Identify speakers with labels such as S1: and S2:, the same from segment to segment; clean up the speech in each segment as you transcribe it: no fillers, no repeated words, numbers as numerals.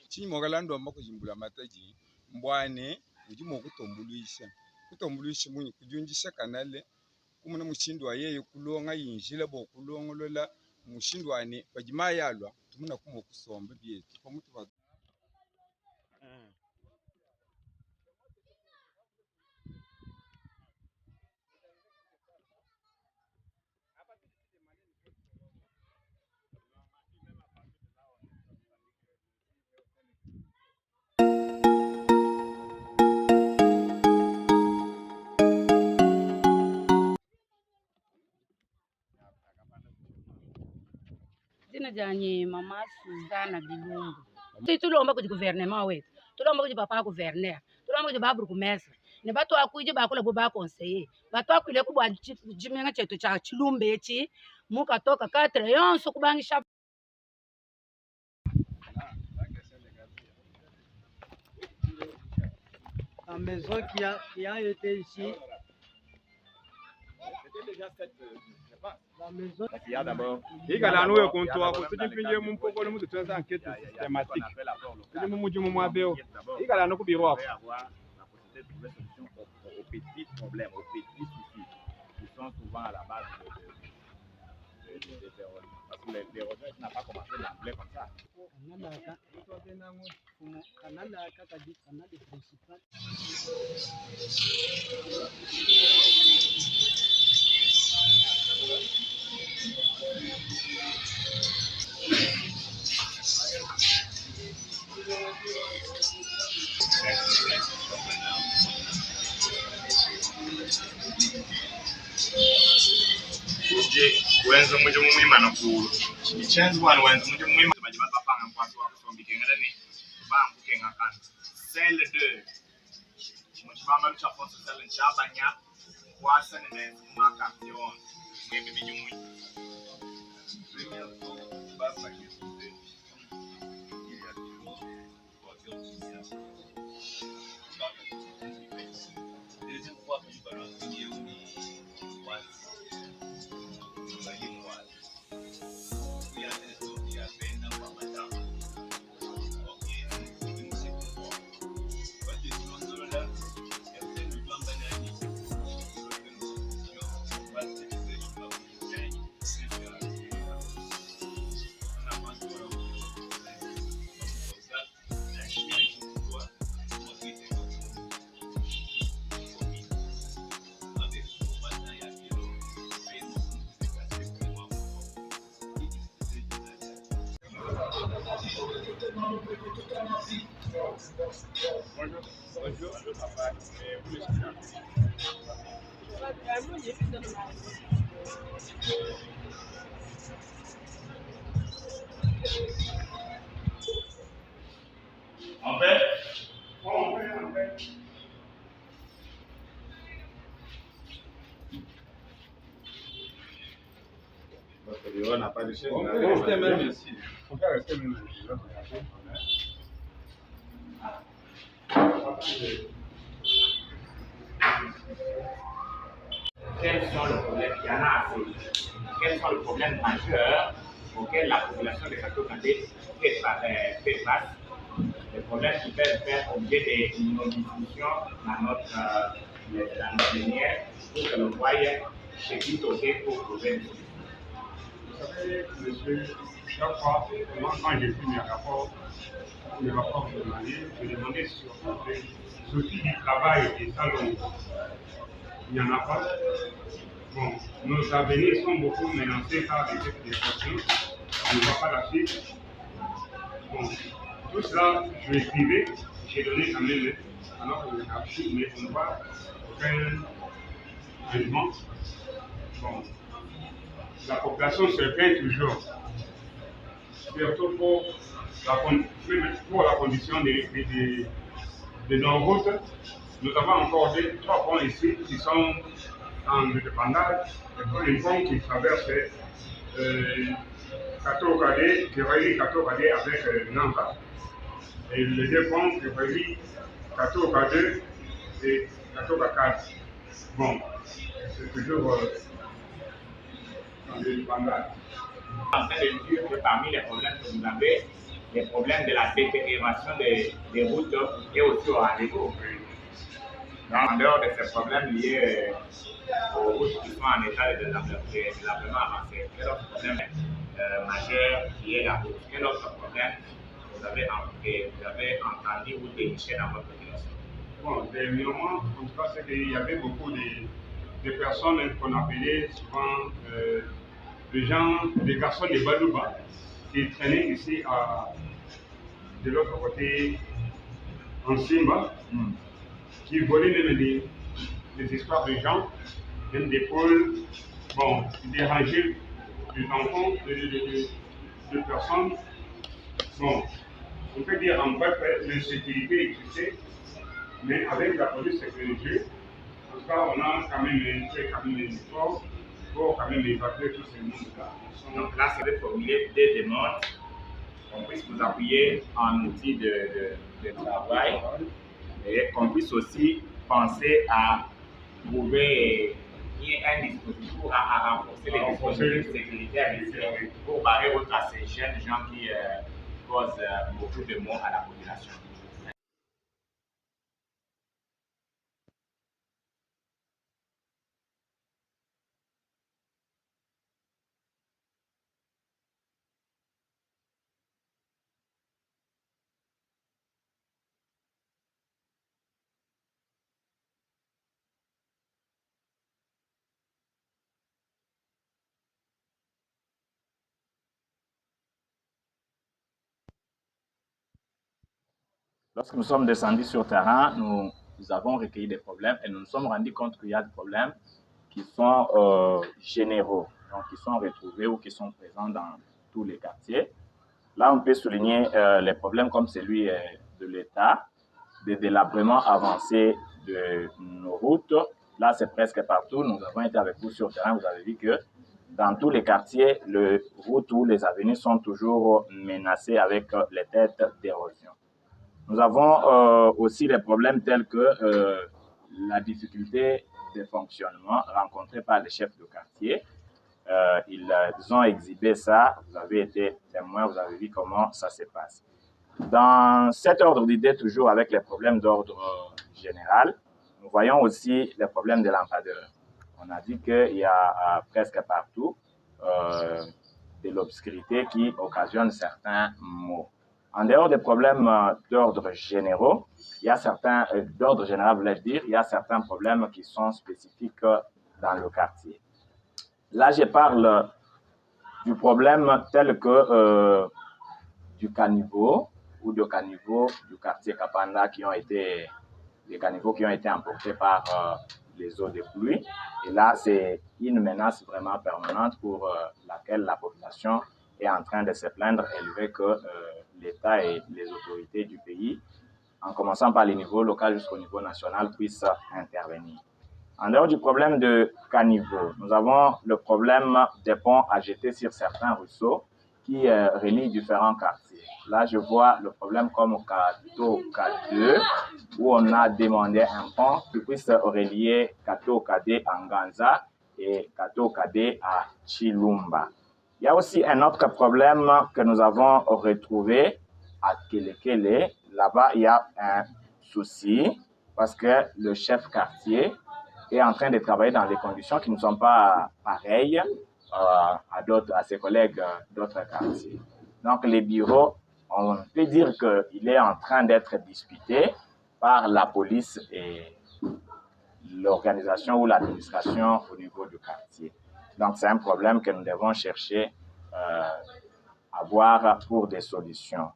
S1: Chimogalando amakujimbula mataji mbwane ujimo kutombuluisha munyi kujunjisha kanale kumuna mushindwa yeye kulonga yinjila bo kulongolola mushindwane bajima yalwa tumuna kumo kusomba byetu pamutu ba
S2: Jina janye mama Suzana Bilungu. Tulomba ku gouvernement wetu. Tulomba ku papa gouverneur. Tulomba ku babu kumesa. Ne bato akuije bakula bo ba conseiller. Bato akule ku bwa jimenga chetu cha chilumbe echi muka toka 4 yonso kubangisha
S3: la maison qui a été ici. La maison.
S4: D'abord. Il y a la nouvelle comptoir. Tu dis que mon poko le monde fait enquête systématique. Tu dis mon dieu mon abéo. Il y a la nouvelle bureau. Avoir la possibilité de trouver solution aux petits problèmes, aux petits soucis qui sont souvent à la base des terroristes. Parce que les recherches n'ont pas commencé d'emblée comme ça. Wenza muje mumwimana kulu ichenzi wanu wenza muje mumwimana baje bapanga mpwaso wako sombikengana ni bangu kenga kan celle de mujibamba bicha fonso celle nchabanya kwasa ne maka yon ngebe bijumu premier tour basa kisuze il y a toujours voiture deuxième fois que je balance il Bonjour, papa. En fait, on n'a pas de chaise. On peut rester même ici. On peut rester même ici. Quels sont les problèmes? Il y en a assez. Quels sont les problèmes majeurs auxquels la population de Kato-Kandé fait face? Les problèmes qui peuvent faire objet de nos discussions dans notre lignée pour que l'on voie ce qui est pour trouver une solution. Vous savez, monsieur, chaque fois, moi, quand j'ai vu mes rapports journaliers, je demandais surtout des outils du travail des salons. Il n'y en a pas. Bon, nos avenirs sont beaucoup menacés par les déportations. On ne voit pas la suite. Bon, tout cela, je l'écrivais, j'ai donné quand même alors qu'on a pris, mais on ne voit aucun changement. Bon, la population se plaint toujours, surtout pour la condition de nos routes.
S5: Nous avons encore trois ponts ici qui sont en dépendage. Le pont qui traverse Kato-Kadé, qui relie Kato-Kadé avec Namba. Et les deux ponts qui relient Kato-Kadé et Kato-Kakad. Bon, c'est toujours en dépendage.
S4: En train de dire que parmi les problèmes que vous avez, les problèmes de la détérioration des routes et aussi au rendez-vous. En dehors de ces problèmes liés aux routes qui sont en état de développement avancé, quel autre problème majeur qui est la route? Quel autre problème vous avez entendu ou déniché dans votre population?
S5: Bon, dernièrement, en tout cas, c'est qu'il y avait beaucoup de personnes qu'on appelait souvent des garçons de Badouba qui traînaient ici de l'autre côté en Simba, qui volaient même des histoires de gens, même des pôles, bon, qui dérangeaient des enfants, de personnes. Bon, on peut dire en bref, l'insécurité existait, mais avec la police sécurité, en tout cas, on a quand même fait un effort pour quand même évacuer tous ces mondes-là.
S4: Donc là, c'est de formuler des demandes qu'on puisse vous appuyer en outils de travail et qu'on puisse aussi penser à trouver un dispositif à renforcer les dispositifs sécuritaires pour barrer autres à ces jeunes gens qui causent beaucoup de maux à la population. Lorsque nous sommes descendus sur terrain, nous avons recueilli des problèmes et nous nous sommes rendus compte qu'il y a des problèmes qui sont généraux, donc qui sont retrouvés ou qui sont présents dans tous les quartiers. Là, on peut souligner les problèmes comme celui de l'État, des délabrements avancés de nos routes. Là, c'est presque partout. Nous avons été avec vous sur terrain. Vous avez vu que dans tous les quartiers, les routes ou les avenues sont toujours menacées avec les têtes d'érosion. Nous avons aussi des problèmes tels que la difficulté de fonctionnement rencontrée par les chefs de quartier. Ils ont exhibé ça, vous avez été témoin, vous avez vu comment ça se passe. Dans cet ordre d'idée, toujours avec les problèmes d'ordre général, nous voyons aussi les problèmes de lampadaires. On a dit qu'il y a presque partout de l'obscurité qui occasionne certains maux. En dehors des problèmes d'ordre généraux, il y a certains, d'ordre général voulais dire, il y a certains problèmes qui sont spécifiques dans le quartier. Là, je parle du problème tel que du caniveau ou de caniveaux du quartier Kapanda qui ont été, des caniveaux qui ont été emportés par les eaux de pluie. Et là, c'est une menace vraiment permanente pour laquelle la population est en train de se plaindre et veut que l'État et les autorités du pays, en commençant par les niveaux local jusqu'au niveau national, puissent intervenir. En dehors du problème de caniveau, nous avons le problème des ponts à jeter sur certains ruisseaux qui relient différents quartiers. Là, je vois le problème comme Kato K2, où on a demandé un pont qui puisse relier Kato Kadé à Nganza et Kato Kadé à Chilumba. Il y a aussi un autre problème que nous avons retrouvé à Kelekele. Là-bas, il y a un souci parce que le chef quartier est en train de travailler dans des conditions qui ne sont pas pareilles à ses collègues d'autres quartiers. Donc, les bureaux, on peut dire qu'il est en train d'être disputé par la police et l'organisation ou l'administration au niveau du quartier. Donc, c'est un problème que nous devons chercher à voir pour des solutions.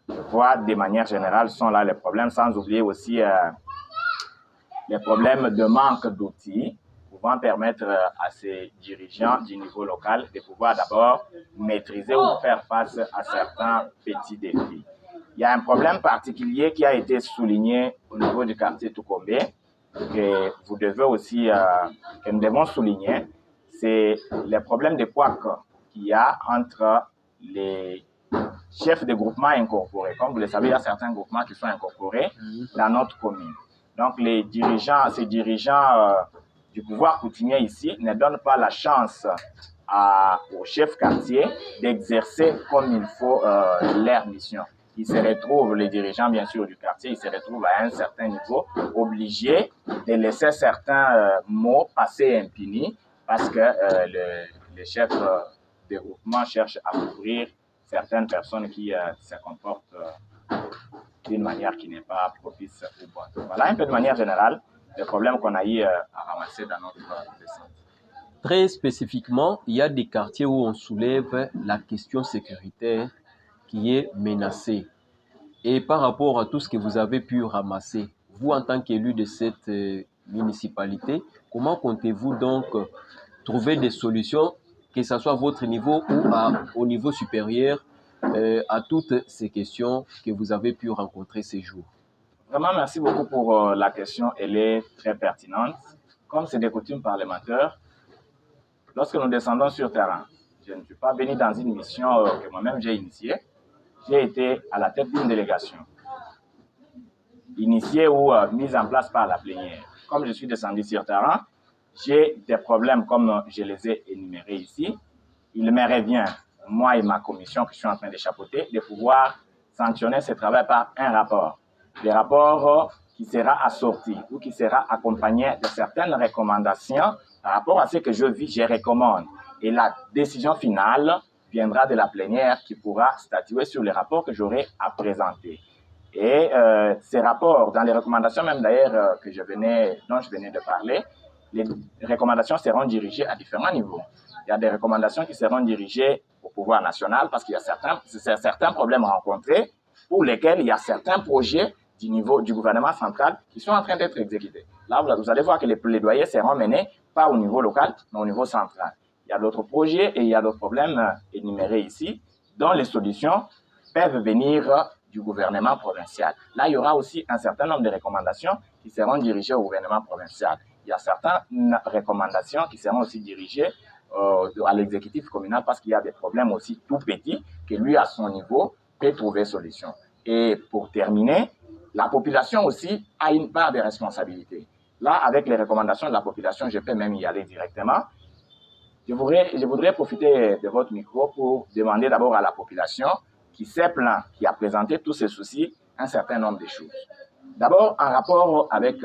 S4: Je vois, de manière générale, sont là les problèmes, sans oublier aussi les problèmes de manque d'outils pouvant permettre à ces dirigeants du niveau local de pouvoir d'abord maîtriser ou faire face à certains petits défis.
S6: il y a un problème particulier qui a été souligné au niveau du quartier Toukombe, que vous devez aussi, que nous devons souligner, c'est les problèmes de couac qu'il y a entre les chefs de groupements incorporés. Comme vous le savez, il y a certains groupements qui sont incorporés dans notre commune. Donc, ces dirigeants du pouvoir coutumier ici ne donnent pas la chance aux chefs quartiers d'exercer comme il faut leur mission. Ils se retrouvent, les dirigeants bien sûr du quartier, ils se retrouvent à un certain niveau obligés de laisser certains mots passer impunis parce que les chefs de groupement cherchent à couvrir certaines personnes qui se comportent d'une manière qui n'est pas propice ou bonne. Voilà un peu de manière générale les problèmes qu'on a eu à ramasser dans notre descente.
S7: Très spécifiquement, il y a des quartiers où on soulève la question sécuritaire qui est menacée. Et par rapport à tout ce que vous avez pu ramasser, vous en tant qu'élu de cette municipalité, comment comptez-vous donc trouver des solutions, que ce soit à votre niveau ou au niveau supérieur, à toutes ces questions que vous avez pu rencontrer ces jours?
S6: Vraiment, merci beaucoup pour la question. Elle est très pertinente. Comme c'est des coutumes parlementaires, lorsque nous descendons sur terrain, je ne suis pas venu dans une mission que moi-même j'ai initiée. J'ai été à la tête d'une délégation, initiée ou mise en place par la plénière. Comme je suis descendu sur terrain, j'ai des problèmes comme je les ai énumérés ici. Il me revient, moi et ma commission que je suis en train de chapeauter, de pouvoir sanctionner ce travail par un rapport. Le rapport qui sera assorti ou qui sera accompagné de certaines recommandations par rapport à ce que je vis, je recommande. Et la décision finale viendra de la plénière qui pourra statuer sur les rapports que j'aurai à présenter. Et ces rapports, dans les recommandations même d'ailleurs dont je venais de parler, les recommandations seront dirigées à différents niveaux. Il y a des recommandations qui seront dirigées au pouvoir national parce qu'il y a certains problèmes rencontrés pour lesquels il y a certains projets du niveau du gouvernement central qui sont en train d'être exécutés. Là, vous allez voir que les plaidoyers seront menés pas au niveau local, mais au niveau central. Il y a d'autres projets et il y a d'autres problèmes énumérés ici, dont les solutions peuvent venir du gouvernement provincial. Là, il y aura aussi un certain nombre de recommandations qui seront dirigées au gouvernement provincial. Il y a certaines recommandations qui seront aussi dirigées à l'exécutif communal parce qu'il y a des problèmes aussi tout petits que lui, à son niveau, peut trouver solution. Et pour terminer, la population aussi a une part de responsabilité. Là, avec les recommandations de la population, je peux même y aller directement. Je voudrais profiter de votre micro pour demander d'abord à la population qui s'est plaint, qui a présenté tous ses soucis, un certain nombre de choses. D'abord, en rapport avec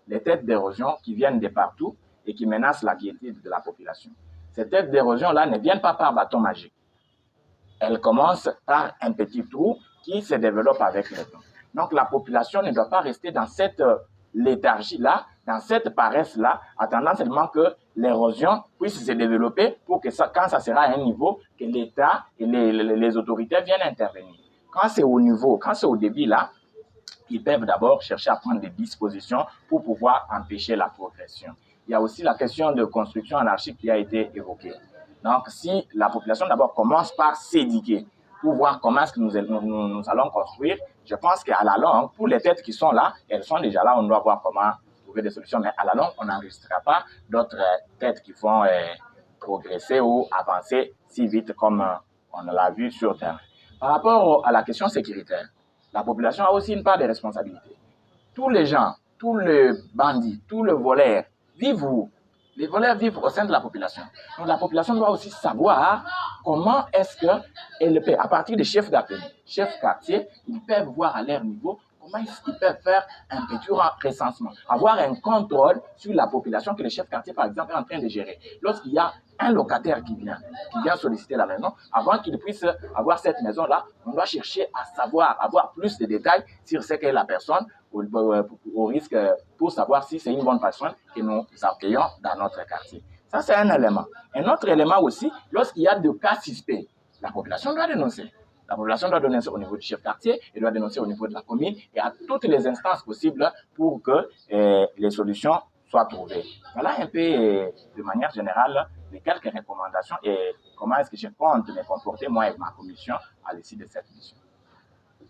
S6: les têtes d'érosion qui viennent de partout et qui menacent la quiétude de la population. Ces têtes d'érosion-là ne viennent pas par bâton magique. Elles commencent par un petit trou qui se développe avec le temps. Donc, la population ne doit pas rester dans cette léthargie-là, dans cette paresse-là, attendant seulement que l'érosion puisse se développer pour que quand ça sera à un niveau, que l'État et les autorités viennent intervenir. Quand c'est au niveau, quand c'est au débit là, ils peuvent d'abord chercher à prendre des dispositions pour pouvoir empêcher la progression. Il y a aussi la question de construction anarchique qui a été évoquée. Donc, si la population d'abord commence par s'éduquer pour voir comment est-ce que nous allons construire, je pense qu'à la longue, pour les têtes qui sont là, elles sont déjà là, on doit voir comment trouver des solutions, mais à la longue, on n'enregistrera pas d'autres têtes qui vont progresser ou avancer si vite comme on l'a vu sur terrain. Par rapport à la question sécuritaire, la population a aussi une part de responsabilité. Tous les gens, tous les bandits, tous les voleurs vivent où? Les voleurs vivent au sein de la population. Donc la population doit aussi savoir comment est-ce qu'elle peut, à partir des chefs d'atelier, chefs quartier, ils peuvent voir à leur niveau comment ils peuvent faire un petit recensement, avoir un contrôle sur la population que le chef quartier, par exemple, est en train de gérer. Lorsqu'il y a un locataire qui vient solliciter la maison, avant qu'il puisse avoir cette maison-là, on doit chercher à savoir, avoir plus de détails sur ce qu'est la personne, au risque pour savoir si c'est une bonne personne que nous accueillons dans notre quartier. Ça, c'est un élément. Un autre élément aussi, lorsqu'il y a des cas suspects, la population doit dénoncer. La population doit dénoncer au niveau du chef quartier, elle doit dénoncer au niveau de la commune et à toutes les instances possibles pour que les solutions soient trouvées. Voilà un peu, de manière générale, les quelques recommandations et comment est-ce que je compte me comporter, moi et ma commission, à l'issue de cette mission.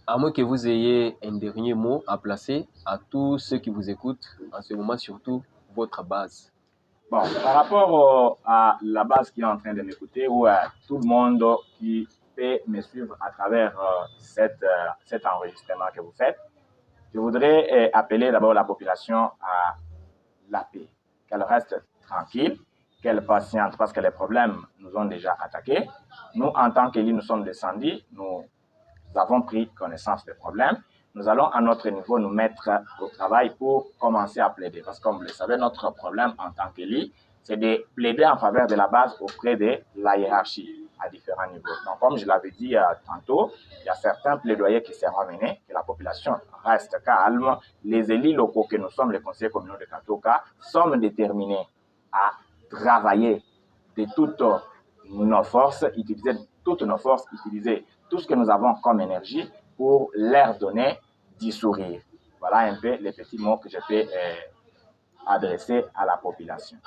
S7: À moins que vous ayez un dernier mot à placer à tous ceux qui vous écoutent en ce moment, surtout votre base.
S6: Bon, par rapport à la base qui est en train de m'écouter ou à tout le monde qui peut me suivre à travers cet enregistrement que vous faites, je voudrais appeler d'abord la population à la paix, qu'elle reste tranquille, qu'elle patiente parce que les problèmes nous ont déjà attaqués. Nous, en tant qu'élus, nous sommes descendus, nous avons pris connaissance des problèmes. Nous allons à notre niveau nous mettre au travail pour commencer à plaider. Parce que comme vous le savez, notre problème en tant qu'élus, c'est de plaider en faveur de la base auprès de la hiérarchie à différents niveaux. Donc, comme je l'avais dit tantôt, il y a certains plaidoyers qui seront menés, que la population reste calme. Les élus locaux que nous sommes, les conseillers communaux de Katoka, sommes déterminés à travailler de toutes nos forces, utiliser toutes nos forces, utiliser tout ce que nous avons comme énergie pour leur donner du sourire. Voilà un peu les petits mots que je peux adresser à la population.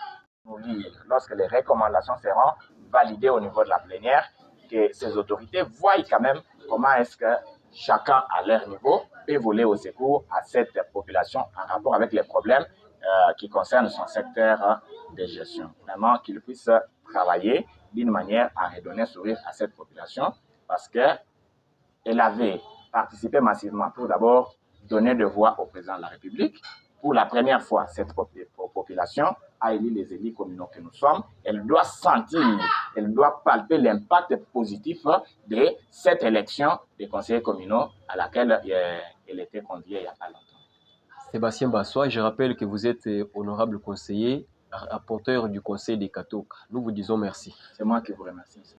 S6: Lorsque les recommandations seront validées au niveau de la plénière, que ces autorités voient quand même comment est-ce que chacun à leur niveau peut voler au secours à cette population en rapport avec les problèmes qui concernent son secteur de gestion. Vraiment qu'ils puissent travailler d'une manière à redonner sourire à cette population parce qu'elle avait participé massivement pour d'abord donner de voix au président de la République. Pour la première fois, cette population a élu les élus communaux que nous sommes. Elle doit sentir, elle doit palper l'impact positif de cette élection des conseillers communaux à laquelle elle était conviée il n'y a pas longtemps.
S7: Sébastien Bassois, je rappelle que vous êtes honorable conseiller, rapporteur du conseil des Katoka. Nous vous disons merci.
S6: C'est moi qui vous remercie.